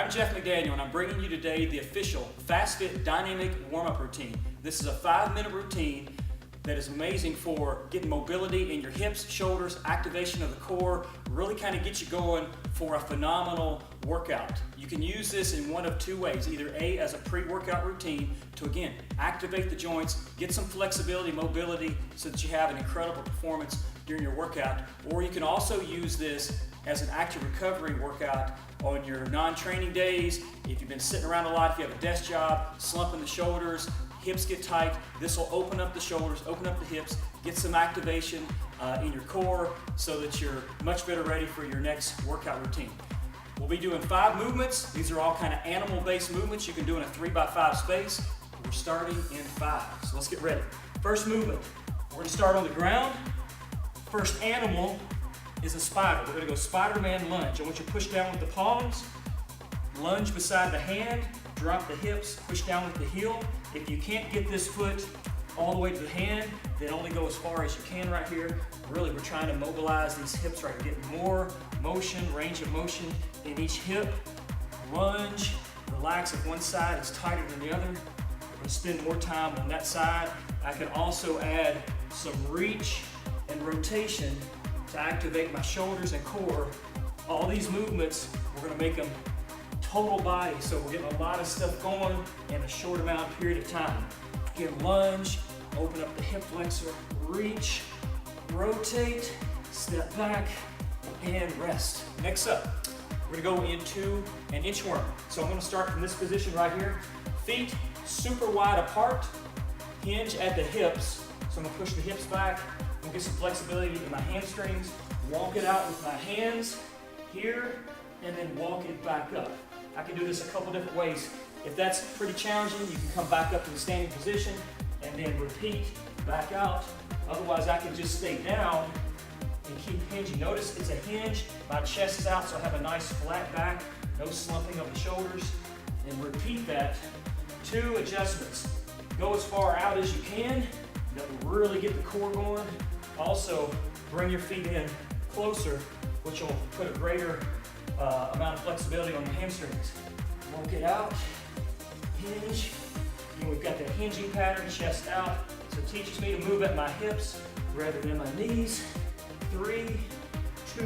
I'm Jeff McDaniel, and I'm bringing you today the official FastFit Dynamic Warm-Up Routine. This is a 5-minute routine that is amazing for getting mobility in your hips, shoulders, activation of the core, really kind of get you going for a phenomenal workout. You can use this in one of two ways, either A, as a pre-workout routine to, again, activate the joints, get some flexibility, mobility, so that you have an incredible performance during your workout, or you can also use this as an active recovery workout on your non-training days. If you've been sitting around a lot, if you have a desk job, slumping the shoulders, hips get tight, this will open up the shoulders, open up the hips, get some activation in your core so that you're much better ready for your next workout routine. We'll be doing 5 movements. These are all kind of animal-based movements you can do in a 3x5 space. We're starting in 5, so let's get ready. First movement, we're going to start on the ground. First animal is a spider. We're going to go Spider-Man lunge. I want you to push down with the palms, lunge beside the hand, drop the hips, push down with the heel. If you can't get this foot all the way to the hand, then only go as far as you can right here. Really, we're trying to mobilize these hips right here, get more motion, range of motion in each hip. Lunge, relax if one side is tighter than the other. We're going to spend more time on that side. I can also add some reach and rotation to activate my shoulders and core. All these movements, we're going to make them total body, so we're getting a lot of stuff going in a short amount of period of time. Again, lunge, open up the hip flexor, reach, rotate, step back, and rest. Next up, we're going to go into an inchworm. So I'm going to start from this position right here. Feet super wide apart, hinge at the hips. So I'm going to push the hips back. I'm going to get some flexibility in my hamstrings, walk it out with my hands here, and then walk it back up. I can do this a couple different ways. If that's pretty challenging, you can come back up to the standing position and then repeat back out. Otherwise, I can just stay down and keep hinging. Notice it's a hinge, my chest is out, so I have a nice flat back, no slumping of the shoulders, and repeat that. 2 adjustments. Go as far out as you can. That will really get the core going. Also, bring your feet in closer, which will put a greater amount of flexibility on your hamstrings. Walk it out, hinge. And we've got the hinging pattern, chest out. So it teaches me to move at my hips rather than my knees. 3, 2,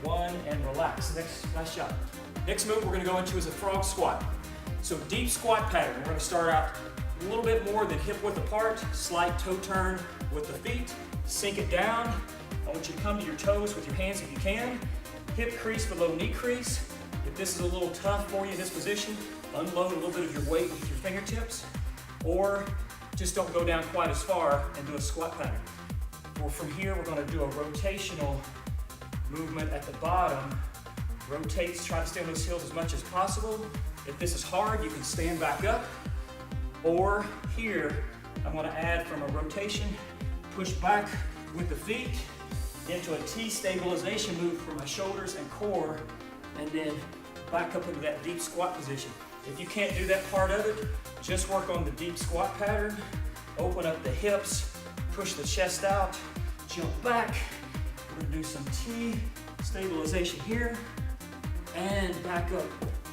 1, and relax. Nice job. Next move we're going to go into is a frog squat. So deep squat pattern. We're going to start out a little bit more than hip width apart, slight toe turn with the feet, sink it down. I want you to come to your toes with your hands if you can. Hip crease below knee crease. If this is a little tough for you in this position, unload a little bit of your weight with your fingertips, or just don't go down quite as far and do a squat pattern. Or from here, we're going to do a rotational movement at the bottom. Rotate, try to stay on those heels as much as possible. If this is hard, you can stand back up. Or here, I'm going to add from a rotation, push back with the feet into a T stabilization move for my shoulders and core, and then back up into that deep squat position. If you can't do that part of it, just work on the deep squat pattern. Open up the hips, push the chest out, jump back. We're going to do some T stabilization here, and back up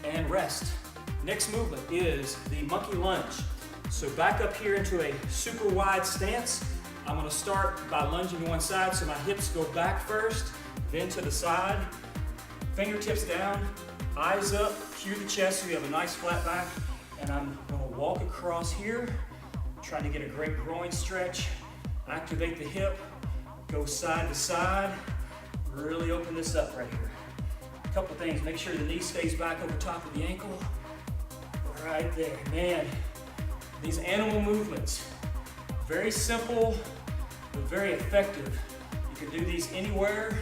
and rest. Next movement is the monkey lunge. So back up here into a super wide stance. I'm going to start by lunging to one side, so my hips go back first, then to the side. Fingertips down, eyes up, cue the chest so you have a nice flat back. And I'm going to walk across here, trying to get a great groin stretch. Activate the hip, go side to side. Really open this up right here. A couple things, make sure the knee stays back over top of the ankle. Right there, man. These animal movements, very simple, but very effective. You can do these anywhere.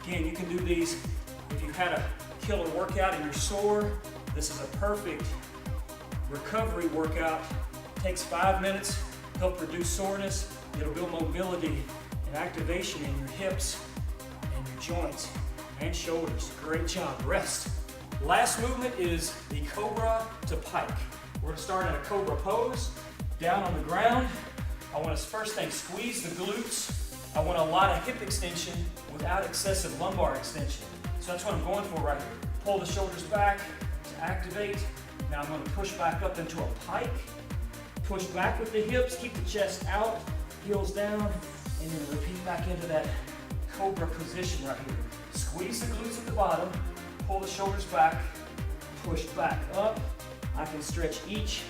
Again, you can do these if you've had a killer workout and you're sore. This is a perfect recovery workout. It takes 5 minutes, help reduce soreness. It'll build mobility and activation in your hips and your joints and shoulders. Great job, rest. Last movement is the cobra to pike. We're going to start in a cobra pose, down on the ground. I want to first thing, squeeze the glutes. I want a lot of hip extension without excessive lumbar extension. So that's what I'm going for right here. Pull the shoulders back to to activate. Now I'm going to push back up into a pike. Push back with the hips, keep the chest out, heels down, and then repeat back into that cobra position right here. Squeeze the glutes at the bottom, pull the shoulders back, push back up. I can stretch each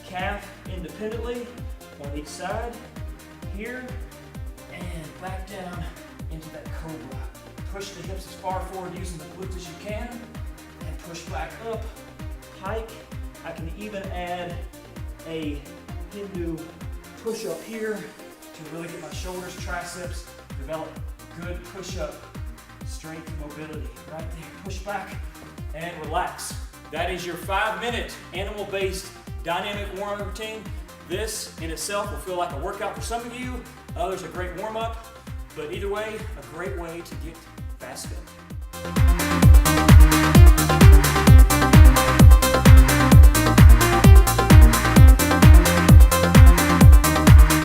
calf independently on each side, here, and back down into that cobra. Push the hips as far forward using the glutes as you can, and push back up, pike. I can even add a Hindu push-up here to really get my shoulders, triceps, develop good push-up strength and mobility. Right there, push back and relax. That is your 5-minute animal-based dynamic warm-up routine. This in itself will feel like a workout for some of you, others a great warm-up, but either way, a great way to get fast fit.